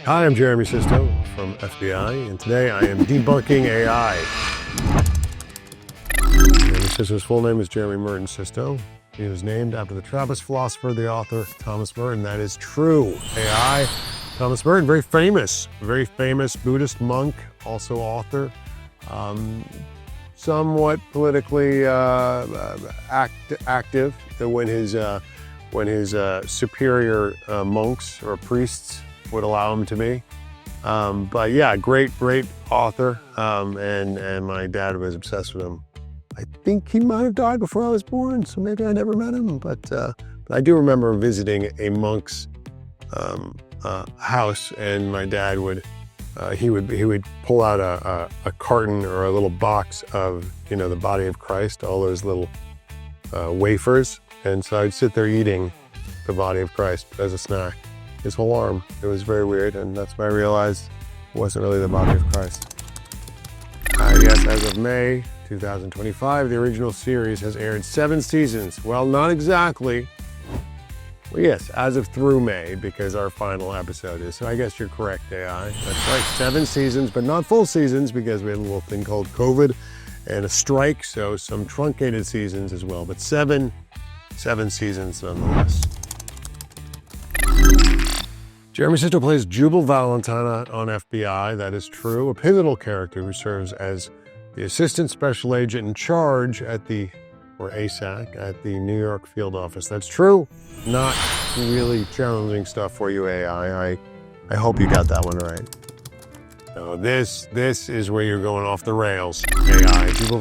Hi, I'm Jeremy Sisto from FBI, and today I am debunking AI. Jeremy Sisto's full name is Jeremy Merton Sisto. He was named after the Trappist philosopher, the author, Thomas Burton. That is true. AI, Thomas Burton, very famous Buddhist monk, also author. Somewhat politically active when his superior monks or priests would allow him to be. But yeah, great author. And my dad was obsessed with him. I think he might have died before I was born, so maybe I never met him. But I do remember visiting a monk's house, and my dad would pull out a carton or a little box of the body of Christ, all those little wafers, and so I'd sit there eating the body of Christ as a snack. His whole arm. It was very weird, and that's when I realized it wasn't really the body of Christ. Yes, as of May 2025, the original series has aired 7 seasons. Well, not exactly. Well, yes, as of through May, because our final episode is. So I guess you're correct, AI. That's right, 7 seasons, but not full seasons, because we had a little thing called COVID and a strike, so some truncated seasons as well. But seven seasons nonetheless. Jeremy Sisto plays Jubal Valentine on FBI. That is true. A pivotal character who serves as the Assistant Special Agent in Charge at the ASAC at the New York field office. That's true. Not really challenging stuff for you, AI. I hope you got that one right. No, this is where you're going off the rails, AI. Jubal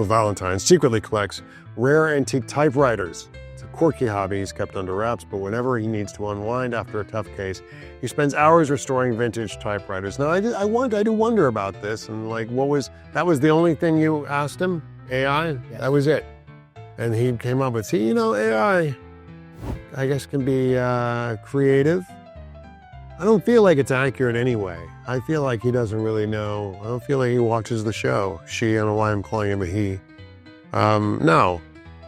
Valentine secretly collects rare antique typewriters. It's a quirky hobby he's kept under wraps, but whenever he needs to unwind after a tough case, he spends hours restoring vintage typewriters. Now, I do wonder about this, and that was the only thing you asked him, AI? Yes. That was it. And he came up with, AI, I guess, can be creative. I don't feel like it's accurate anyway. I feel like he doesn't really know. I don't feel like he watches the show. She, I don't know why I'm calling him a he.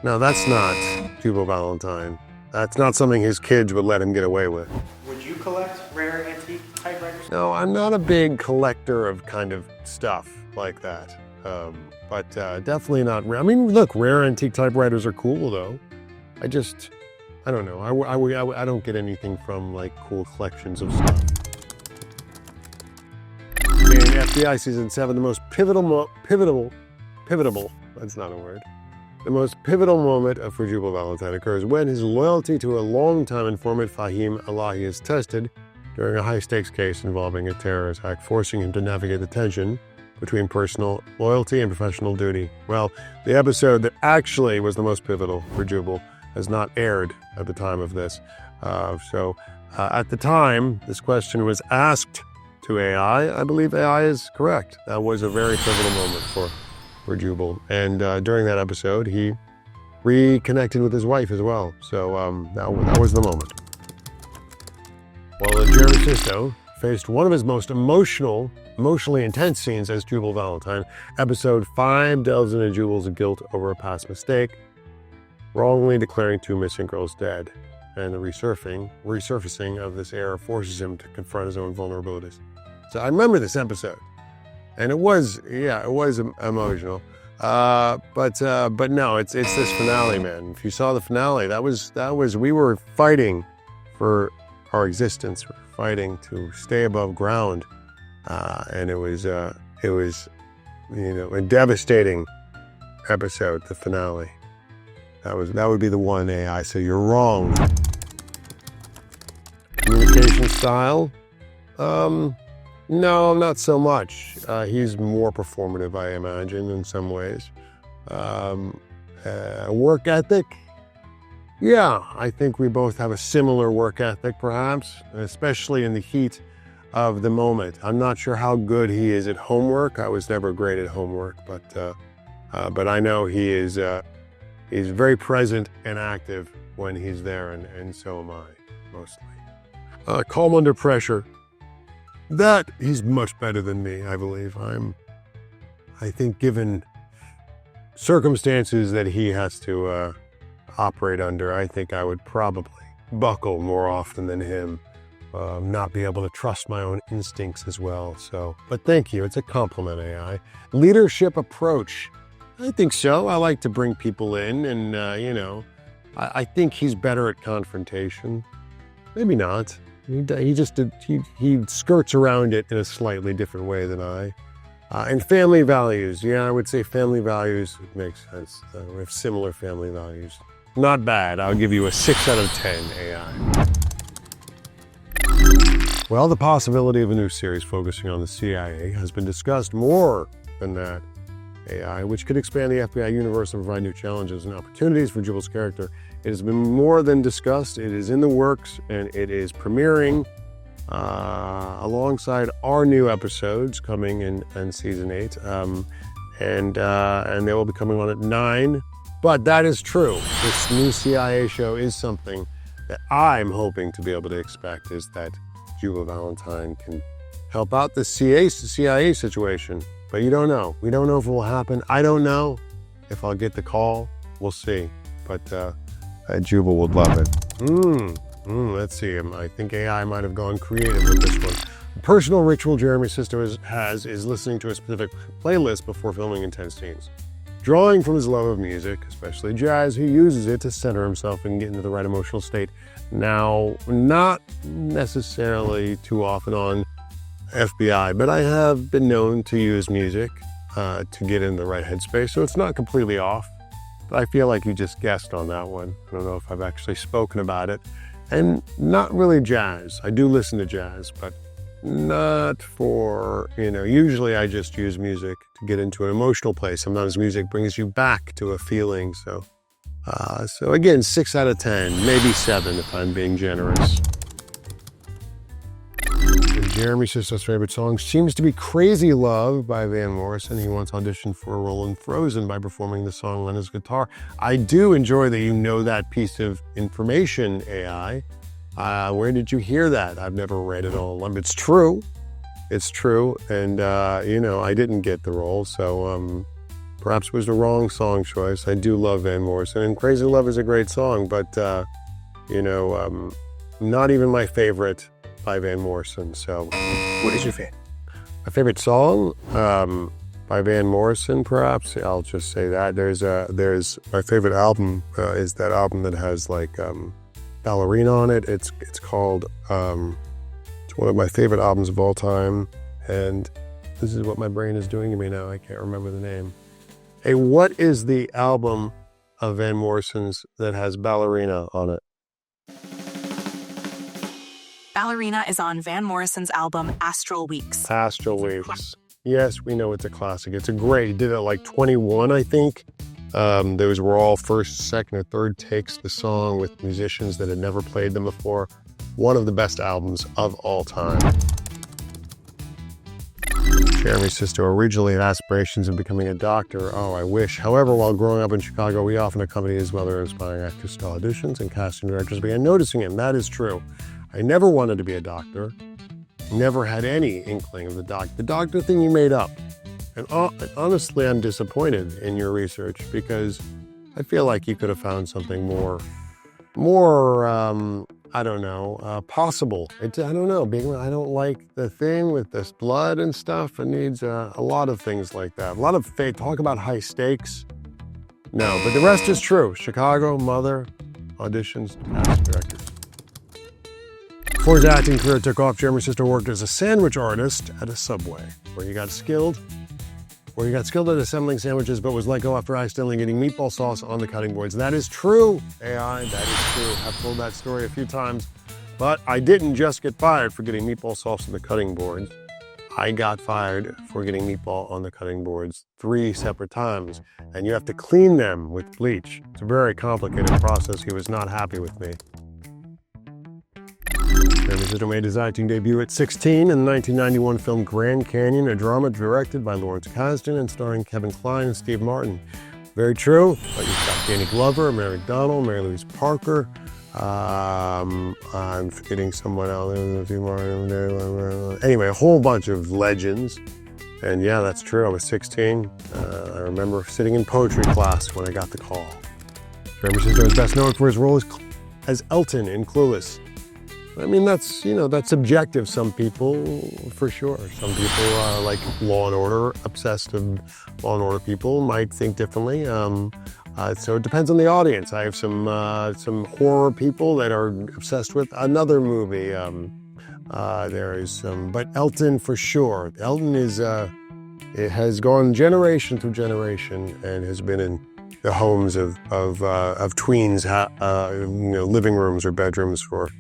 No, that's not Jubal Valentine. That's not something his kids would let him get away with. Would you collect rare antique typewriters? No, I'm not a big collector of kind of stuff like that. But definitely not rare. I mean, look, rare antique typewriters are cool though. I don't know. I don't get anything from like cool collections of stuff. In FBI season 7, the most pivotal, that's not a word. The most pivotal moment for Jubal Valentine occurs when his loyalty to a longtime informant, Fahim Elahi, is tested during a high-stakes case involving a terror attack, forcing him to navigate the tension between personal loyalty and professional duty. Well, the episode that actually was the most pivotal for Jubal has not aired at the time of this. At the time this question was asked to AI, I believe AI is correct. That was a very pivotal moment for Jubal. And during that episode, he reconnected with his wife as well. So that was the moment. Well, Jeremy Sisto faced one of his most emotionally intense scenes as Jubal Valentine. Episode 5 delves into Jubal's guilt over a past mistake, wrongly declaring 2 missing girls dead. And the resurfacing of this error forces him to confront his own vulnerabilities. So I remember this episode. And it was emotional, but no, it's this finale, man. If you saw the finale, that was we were fighting for our existence, we were fighting to stay above ground, and it was a devastating episode, the finale. That would be the one, AI. So you're wrong. Communication style. No, not so much. He's more performative, I imagine, in some ways. Work ethic? Yeah, I think we both have a similar work ethic, perhaps, especially in the heat of the moment. I'm not sure how good he is at homework. I was never great at homework, but I know he's very present and active when he's there, and so am I, mostly. Calm under pressure. That he's much better than me, I believe. I think given circumstances that he has to operate under, I think I would probably buckle more often than him. not be able to trust my own instincts as well. So, but thank you. It's a compliment, AI. Leadership approach. I think so. I like to bring people in and, I think he's better at confrontation. Maybe not. He skirts around it in a slightly different way than I. And family values. Yeah, I would say family values makes sense. We have similar family values. Not bad. I'll give you a 6 out of 10, AI. Well, the possibility of a new series focusing on the CIA has been discussed. More than that, AI, which could expand the FBI universe and provide new challenges and opportunities for Jubal's character. It has been more than discussed. It is in the works, and it is premiering alongside our new episodes coming in season 8, and they will be coming on at 9. But that is true. This new CIA show is something that I'm hoping to be able to expect, is that Jubal Valentine can help out the CIA situation. But you don't know. We don't know if it will happen. I don't know if I'll get the call. We'll see. But Jubal would love it. Let's see. I think AI might have gone creative with this one. The personal ritual Jeremy Sisto has is listening to a specific playlist before filming intense scenes. Drawing from his love of music, especially jazz, he uses it to center himself and get into the right emotional state. Now, not necessarily too often on FBI, but I have been known to use music to get in the right headspace, so it's not completely off. But I feel like you just guessed on that one. I don't know if I've actually spoken about it. And not really jazz. I do listen to jazz, but not for, usually I just use music to get into an emotional place. Sometimes music brings you back to a feeling. So again, 6 out of 10, maybe 7 if I'm being generous. And Jeremy Sisto's favorite song seems to be Crazy Love by Van Morrison. He once auditioned for a role in Frozen by performing the song on his guitar. I do enjoy that you know that piece of information, AI. Where did you hear that? I've never read it all. It's true. It's true. And, I didn't get the role, so perhaps it was the wrong song choice. I do love Van Morrison, and Crazy Love is a great song, but, not even my favorite by Van Morrison. So What is your favorite? my favorite song by Van Morrison, perhaps. I'll just say that. There's my favorite album is that album that has like Ballerina on it. It's called it's one of my favorite albums of all time, and this is what my brain is doing to me now. I can't remember the name. Hey, what is the album of Van Morrison's that has Ballerina on it? Ballerina is on Van Morrison's album Astral Weeks. Astral Weeks. Yes, we know it's a classic. It's a great, he did it at like 21, I think. Those were all first, second, or third takes, the song with musicians that had never played them before. One of the best albums of all time. Jeremy Sisto originally had aspirations of becoming a doctor. Oh, I wish. However, while growing up in Chicago, we often accompanied his mother in aspiring actors to auditions, and casting directors began noticing him. That is true. I never wanted to be a doctor. Never had any inkling of the doctor thing you made up. And honestly, I'm disappointed in your research, because I feel like you could have found something more possible. I don't know. I don't like the thing with this blood and stuff. It needs a lot of things like that. A lot of faith. Talk about high stakes. No, but the rest is true. Chicago, mother, auditions, casting directors. Before his acting career took off, Jeremy Sisto worked as a sandwich artist at a Subway, where he got skilled at assembling sandwiches, but was let go after accidentally getting meatball sauce on the cutting boards. That is true, AI, that is true. I've told that story a few times, but I didn't just get fired for getting meatball sauce on the cutting boards. I got fired for getting meatball on the cutting boards 3 separate times, and you have to clean them with bleach. It's a very complicated process. He was not happy with me. Jeremy Sisto made his acting debut at 16 in the 1991 film Grand Canyon, a drama directed by Lawrence Kasdan and starring Kevin Kline and Steve Martin. Very true, but you've got Danny Glover, Mary McDonnell, Mary Louise Parker. I'm forgetting someone else. Anyway, a whole bunch of legends. And yeah, that's true. I was 16. I remember sitting in poetry class when I got the call. Jeremy Sisto is best known for his role as Elton in Clueless. I mean, that's, that's subjective. Some people, for sure. Some people like Law and Order, obsessed with Law and Order people might think differently. So it depends on the audience. I have some horror people that are obsessed with another movie. There is some, but Elton for sure. Elton it has gone generation through generation and has been in the homes of tweens, living rooms or bedrooms for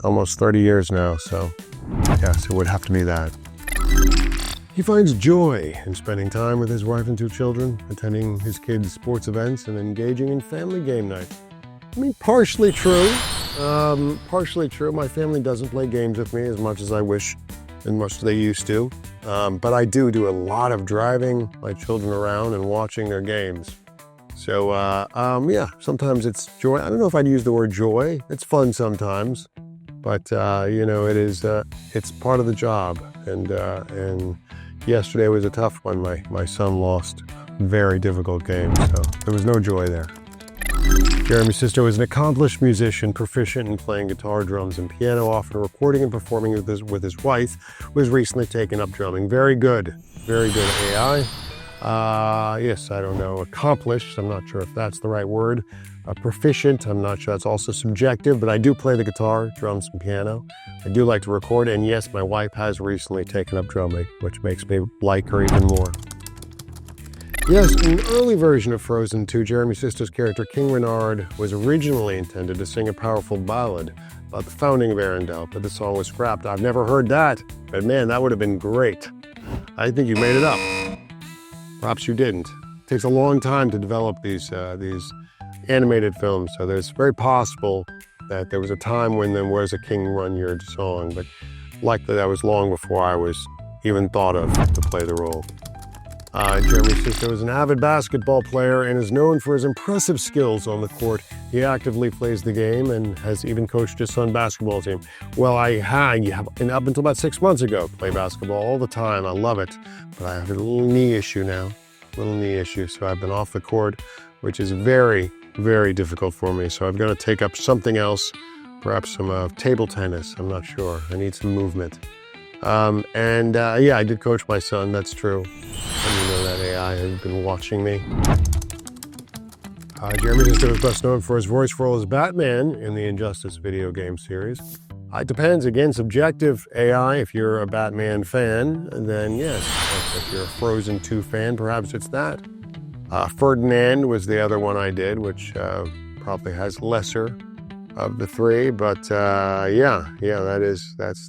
almost 30 years now. So yes, it would have to be that. He finds joy in spending time with his wife and 2 children, attending his kids' sports events, and engaging in family game night. I mean, partially true. Partially true. My family doesn't play games with me as much as I wish and much as they used to. But I do a lot of driving my children around and watching their games. So, yeah, sometimes it's joy. I don't know if I'd use the word joy. It's fun sometimes. But, it's part of the job. And yesterday was a tough one. My son lost a very difficult game, so there was no joy there. Jeremy Sisto is an accomplished musician, proficient in playing guitar, drums, and piano, often recording and performing with his wife, who has recently taken up drumming. Very good AI. Yes, I don't know, accomplished, I'm not sure if that's the right word. Proficient, I'm not sure, that's also subjective, but I do play the guitar, drums, and piano. I do like to record, and yes, my wife has recently taken up drumming, which makes me like her even more. Yes, in an early version of Frozen 2, Jeremy Sisto's character King Renard was originally intended to sing a powerful ballad about the founding of Arendelle, but the song was scrapped. I've never heard that, but man, that would have been great. I think you made it up. Perhaps you didn't. It takes a long time to develop these animated films, so it's very possible that there was a time when there was a King Runyard song, but likely that was long before I was even thought of to play the role. Jeremy Sisto is an avid basketball player and is known for his impressive skills on the court. He actively plays the game and has even coached his son's basketball team. Well, and up until about 6 months ago, play basketball all the time. I love it, but I have a little knee issue now, so I've been off the court, which is very, very difficult for me. So I've got to take up something else, perhaps some table tennis. I'm not sure. I need some movement. Yeah, I did coach my son, that's true. And you know that AI has been watching me. Jeremy Sisto is best known for his voice role as Batman in the Injustice video game series. It depends, again, subjective AI. If you're a Batman fan, then yes. If you're a Frozen 2 fan, perhaps it's that. Ferdinand was the other one I did, which probably has lesser of the 3, but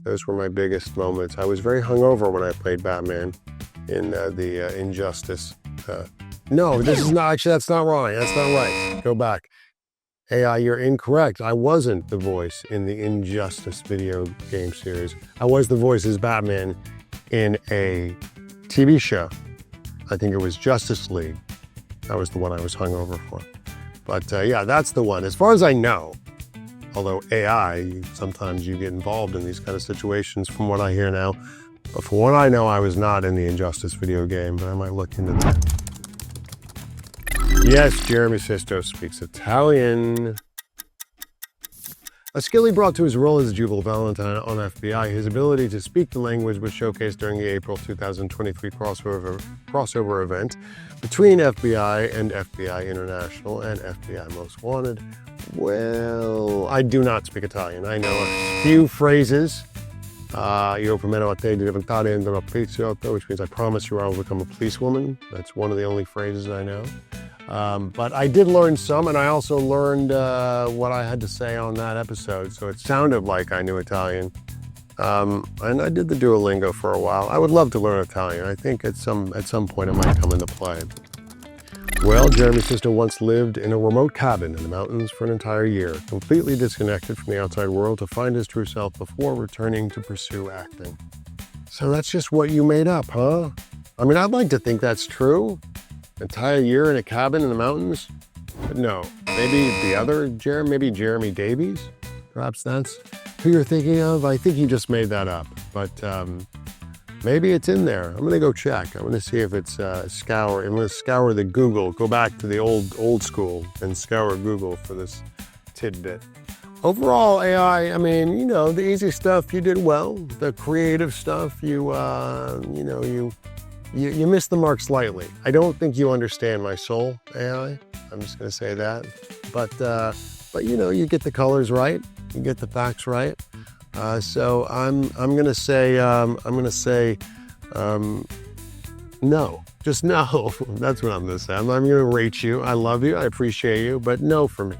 those were my biggest moments. I was very hungover when I played Batman in the Injustice. No, this is not, actually, that's not right. That's not right. Go back. AI, you're incorrect. I wasn't the voice in the Injustice video game series. I was the voice as Batman in a TV show. I think it was Justice League. That was the one I was hungover for. But yeah, that's the one. As far as I know, although AI, sometimes you get involved in these kind of situations from what I hear now. But from what I know, I was not in the Injustice video game, but I might look into that. Yes, Jeremy Sisto speaks Italian. A skill he brought to his role as Jubal Valentine on FBI, his ability to speak the language was showcased during the April 2023 crossover event between FBI and FBI International and FBI Most Wanted. Well, I do not speak Italian. I know a few phrases. Io prometto a te di diventare una poliziotto, which means I promise you I will become a policewoman. That's one of the only phrases I know. But I did learn some, and I also learned what I had to say on that episode, so it sounded like I knew Italian. And I did the Duolingo for a while. I would love to learn Italian. I think at some point it might come into play. Well, Jeremy Sisto once lived in a remote cabin in the mountains for an entire year, completely disconnected from the outside world to find his true self before returning to pursue acting. So that's just what you made up, huh? I mean, I'd like to think that's true. Entire year in a cabin in the mountains? But no, maybe the other Jeremy, maybe Jeremy Davies? Perhaps that's who you're thinking of? I think you just made that up, but maybe it's in there. I'm gonna go check. I'm gonna see if it's I'm gonna scour the Google, go back to the old school and scour Google for this tidbit. Overall, AI, I mean, you know, the easy stuff you did well. The creative stuff, you know, you missed the mark slightly. I don't think you understand my soul, AI. I'm just going to say that. But you know, you get the colors right, you get the facts right. So I'm going to say no. Just no. That's what I'm going to say. I'm going to rate you. I love you. I appreciate you, but no for me.